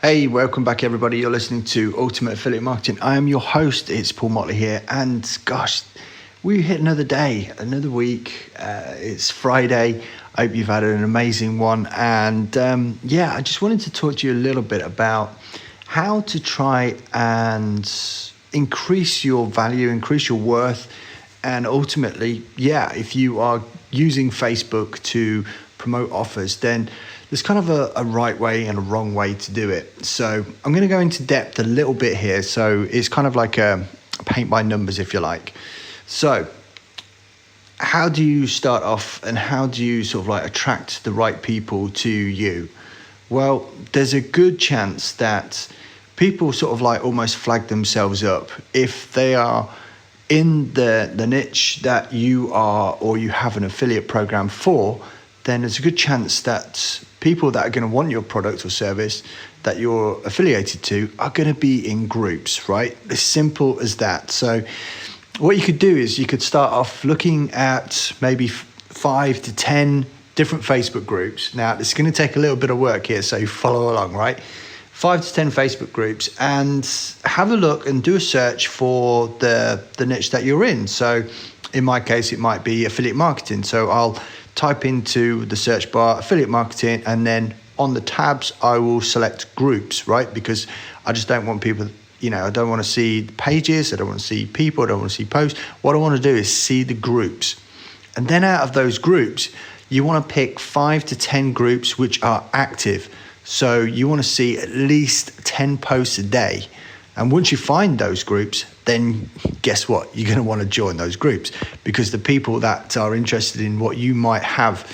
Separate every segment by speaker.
Speaker 1: Hey, welcome back everybody. You're listening to Ultimate Affiliate Marketing. I am your host. It's Paul Motley here. And gosh, we hit another day, another week. It's Friday. I hope you've had an amazing one. And I just wanted to talk to you a little bit about how to try and increase your value, increase your worth. And ultimately, if you are using Facebook to promote offers, then there's kind of a right way and a wrong way to do it. So I'm going to go into depth a little bit here. So it's kind of like a paint by numbers, if you like. So how do you start off and how do you sort of like attract the right people to you? Well, there's a good chance that people sort of like almost flag themselves up if they are in the niche that you are or you have an affiliate program for. Then there's a good chance that people that are going to want your product or service that you're affiliated to are going to be in groups, right? As simple as that. So what you could do is you could start off looking at maybe 5 to 10 different Facebook groups. Now, it's going to take a little bit of work here, so follow along, right? 5 to 10 Facebook groups and have a look and do a search for the niche that you're in. So in my case, it might be affiliate marketing. So I'll type into the search bar affiliate marketing, and then on the tabs I will select groups, right? Because I just don't want people, I don't want to see pages, I don't want to see people, I don't want to see posts. What I want to do is see the groups. And then out of those groups, you want to pick 5 to 10 groups which are active. So you want to see at least 10 posts a day. And once you find those groups, then guess what? You're going to want to join those groups because the people that are interested in what you might have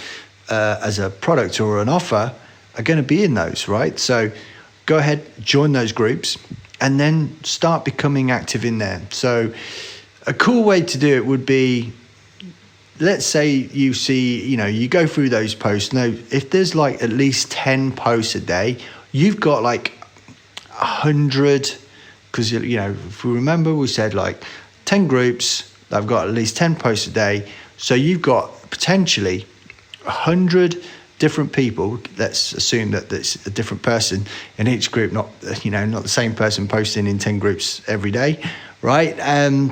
Speaker 1: as a product or an offer are going to be in those, right? So go ahead, join those groups, and then start becoming active in there. So a cool way to do it would be, let's say you see, you go through those posts. Now, if there's like at least 10 posts a day, you've got like 100. Because, if we remember, we said like 10 groups that have got at least 10 posts a day. So you've got potentially 100 different people. Let's assume that there's a different person in each group, not the same person posting in 10 groups every day, right?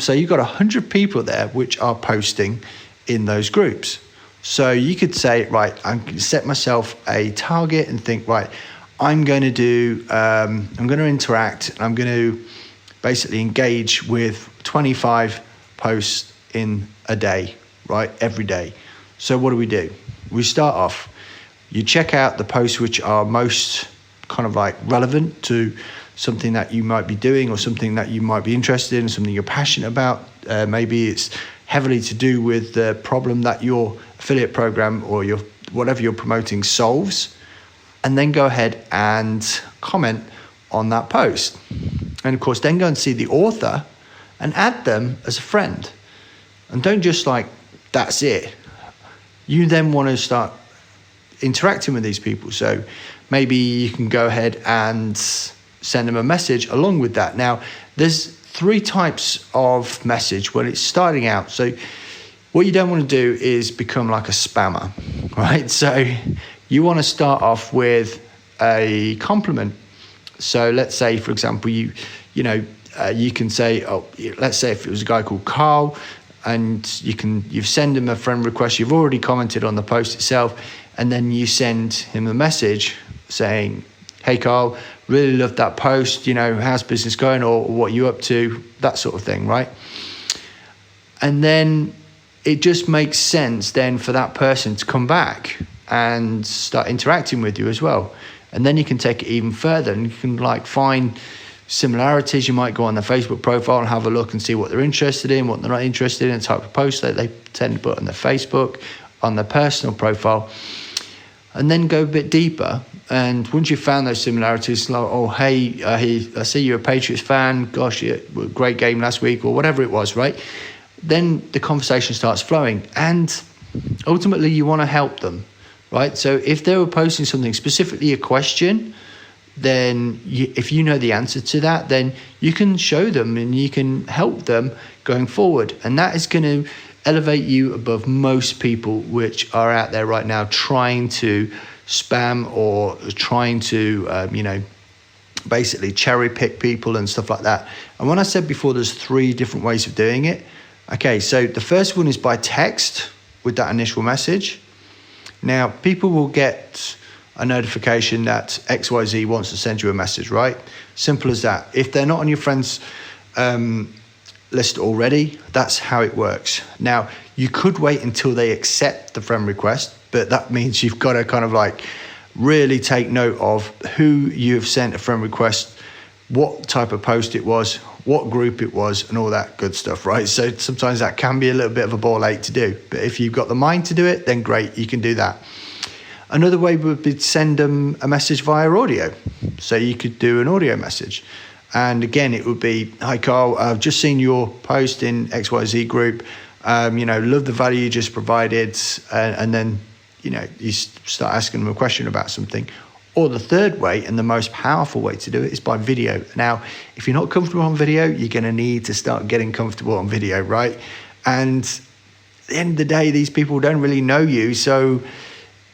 Speaker 1: So you've got 100 people there which are posting in those groups. So you could say, right, I'm going to set myself a target and think, right, I'm going to interact, and I'm going to basically engage with 25 posts in a day, right? Every day. So what do? We start off, you check out the posts which are most kind of like relevant to something that you might be doing or something that you might be interested in, something you're passionate about. Maybe it's heavily to do with the problem that your affiliate program or whatever you're promoting solves. And then go ahead and comment on that post. And of course, then go and see the author and add them as a friend. And don't just that's it. You then want to start interacting with these people. So maybe you can go ahead and send them a message along with that. Now, there's 3 types of message when it's starting out. So what you don't want to do is become like a spammer, right? So you want to start off with a compliment. So let's say, for example, you can say, let's say if it was a guy called Carl, and you've sent him a friend request, you've already commented on the post itself, and then you send him a message saying, hey Carl, really loved that post, how's business going, or what are you up to, that sort of thing, right? And then it just makes sense then for that person to come back and start interacting with you as well. And then you can take it even further and you can find similarities. You might go on their Facebook profile and have a look and see what they're interested in, what they're not interested in, the type of posts that they tend to put on their Facebook, on their personal profile, and then go a bit deeper. And once you've found those similarities, hey, I see you're a Patriots fan, gosh, great game last week, or whatever it was, right? Then the conversation starts flowing, and ultimately you want to help them. Right, so if they were posting something, specifically a question, then if you know the answer to that, then you can show them and you can help them going forward. And that is going to elevate you above most people which are out there right now trying to spam or trying to, basically cherry pick people and stuff like that. And when I said before, there's 3 different ways of doing it. Okay, so the first one is by text with that initial message. Now, people will get a notification that XYZ wants to send you a message, right? Simple as that. If they're not on your friends list already, that's how it works. Now, you could wait until they accept the friend request, but that means you've got to kind of like really take note of who you've sent a friend request, what type of post it was, what group it was, and all that good stuff, right? So sometimes that can be a little bit of a ball ache to do, but if you've got the mind to do it, then great, you can do that. Another way would be to send them a message via audio. So you could do an audio message. And again, it would be, hi Carl, I've just seen your post in XYZ group. Love the value you just provided. And then, you start asking them a question about something. Or the third way, and the most powerful way to do it, is by video. Now, if you're not comfortable on video, you're going to need to start getting comfortable on video, right? And at the end of the day, these people don't really know you. So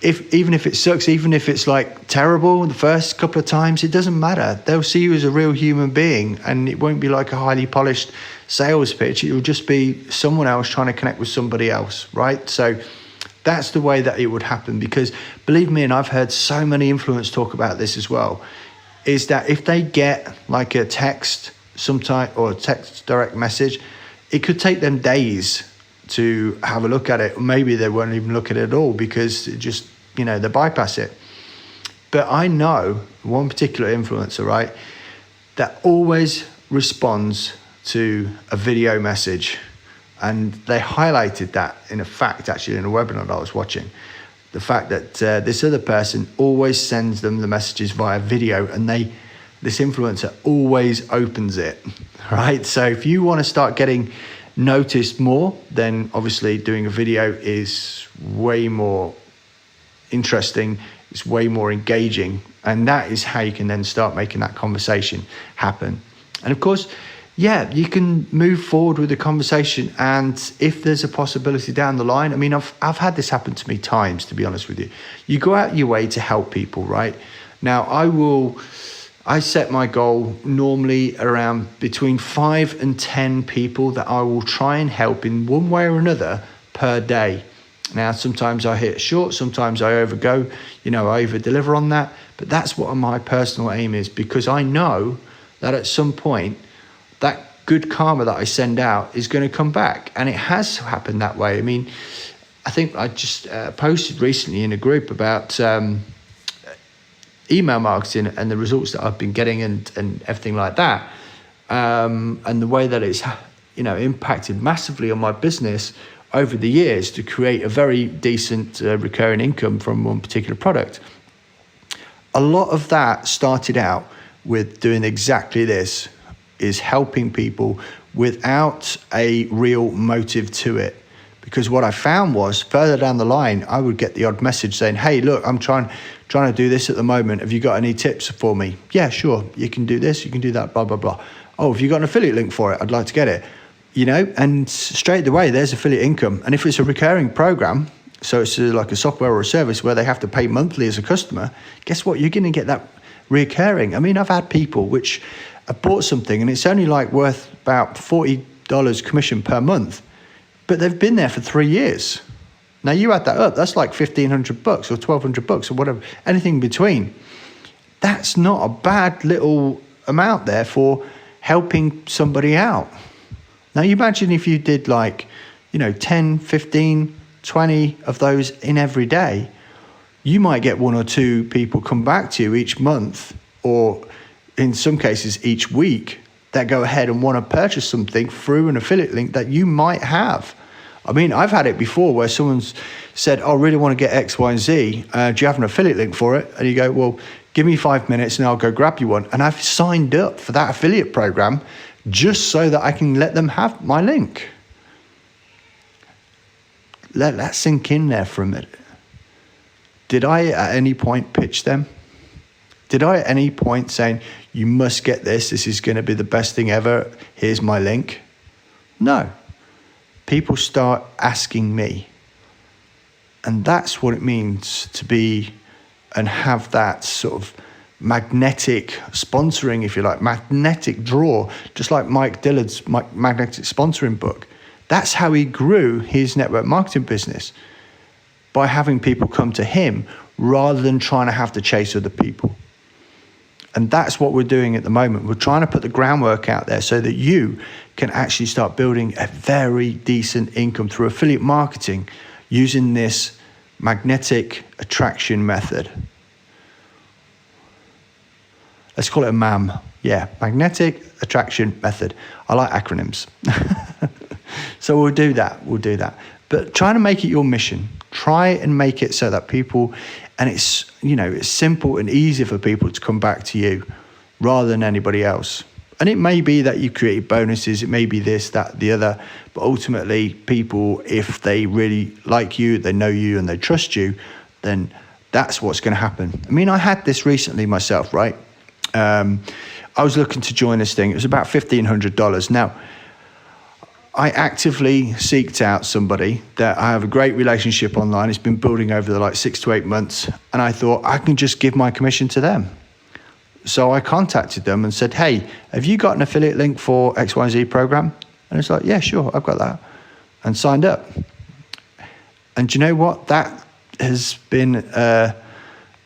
Speaker 1: even if it sucks, even if it's like terrible the first couple of times, it doesn't matter. They'll see you as a real human being, and it won't be like a highly polished sales pitch. It will just be someone else trying to connect with somebody else, right? So that's the way that it would happen, because believe me, and I've heard so many influencers talk about this as well, is that if they get like a text sometime or a text direct message, it could take them days to have a look at it. Maybe they won't even look at it at all because it just, they bypass it. But I know one particular influencer, right, that always responds to a video message. And they highlighted that in a fact, actually, in a webinar that I was watching. The fact that this other person always sends them the messages via video, and this influencer always opens it, right? So if you want to start getting noticed more, then obviously doing a video is way more interesting, it's way more engaging, and that is how you can then start making that conversation happen. And of course, you can move forward with the conversation, and if there's a possibility down the line, I mean, I've had this happen to me times, to be honest with you. You go out your way to help people, right? Now, I set my goal normally around between 5 and 10 people that I will try and help in one way or another per day. Now, sometimes I hit short, sometimes I overgo, I over deliver on that, but that's what my personal aim is, because I know that at some point, that good karma that I send out is going to come back. And it has happened that way. I mean, I think I just posted recently in a group about email marketing and the results that I've been getting and everything like that. And the way that it's, impacted massively on my business over the years to create a very decent recurring income from one particular product. A lot of that started out with doing exactly this, is helping people without a real motive to it. Because what I found was further down the line, I would get the odd message saying, hey, look, I'm trying to do this at the moment. Have you got any tips for me? Yeah, sure. You can do this, you can do that, blah, blah, blah. Oh, have you got an affiliate link for it? I'd like to get it. And straight away, there's affiliate income. And if it's a recurring program, so it's like a software or a service where they have to pay monthly as a customer, guess what? You're going to get that recurring. I mean, I've had people which have bought something and it's only like worth about $40 commission per month, but they've been there for 3 years. Now you add that up, that's like $1,500 or $1,200 or whatever, anything in between. That's not a bad little amount there for helping somebody out. Now you imagine if you did 10, 15, 20 of those in every day, you might get 1 or 2 people come back to you each month, or in some cases each week, that go ahead and want to purchase something through an affiliate link that you might have. I mean, I've had it before where someone's said, I really want to get X, Y, and Z. Do you have an affiliate link for it? And you go, well, give me 5 minutes and I'll go grab you one. And I've signed up for that affiliate program just so that I can let them have my link. Let that sink in there for a minute. Did I at any point pitch them? Did I at any point saying, you must get this, this is going to be the best thing ever, here's my link? No. People start asking me. And that's what it means to be and have that sort of magnetic sponsoring, if you like, magnetic draw, just like Mike Dillard's magnetic sponsoring book. That's how he grew his network marketing business, by having people come to him rather than trying to have to chase other people. And that's what we're doing at the moment. We're trying to put the groundwork out there so that you can actually start building a very decent income through affiliate marketing using this magnetic attraction method. Let's call it a MAM. Yeah, magnetic attraction method. I like acronyms. So we'll do that. But trying to make it your mission. Try and make it so that people, and it's simple and easy for people to come back to you rather than anybody else. And it may be that you create bonuses, it may be this, that, the other, but ultimately people, if they really like you, they know you and they trust you, then that's what's going to happen. I mean, I had this recently myself, right? I was looking to join this thing. It was about $1,500. Now, I actively seeked out somebody that I have a great relationship online. It's been building over the 6 to 8 months. And I thought I can just give my commission to them. So I contacted them and said, hey, have you got an affiliate link for XYZ program? And it's like, yeah, sure, I've got that. And signed up. And do you know what? That has been a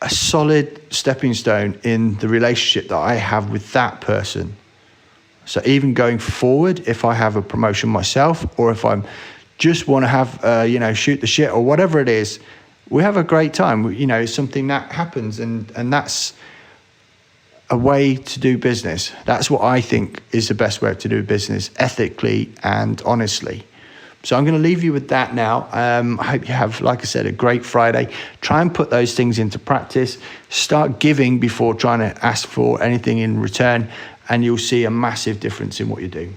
Speaker 1: solid stepping stone in the relationship that I have with that person. So even going forward, if I have a promotion myself, or if I'm just want to have, shoot the shit or whatever it is, we have a great time. It's something that happens, and that's a way to do business. That's what I think is the best way to do business, ethically and honestly. So I'm going to leave you with that now. I hope you have, like I said, a great Friday. Try and put those things into practice. Start giving before trying to ask for anything in return, and you'll see a massive difference in what you do.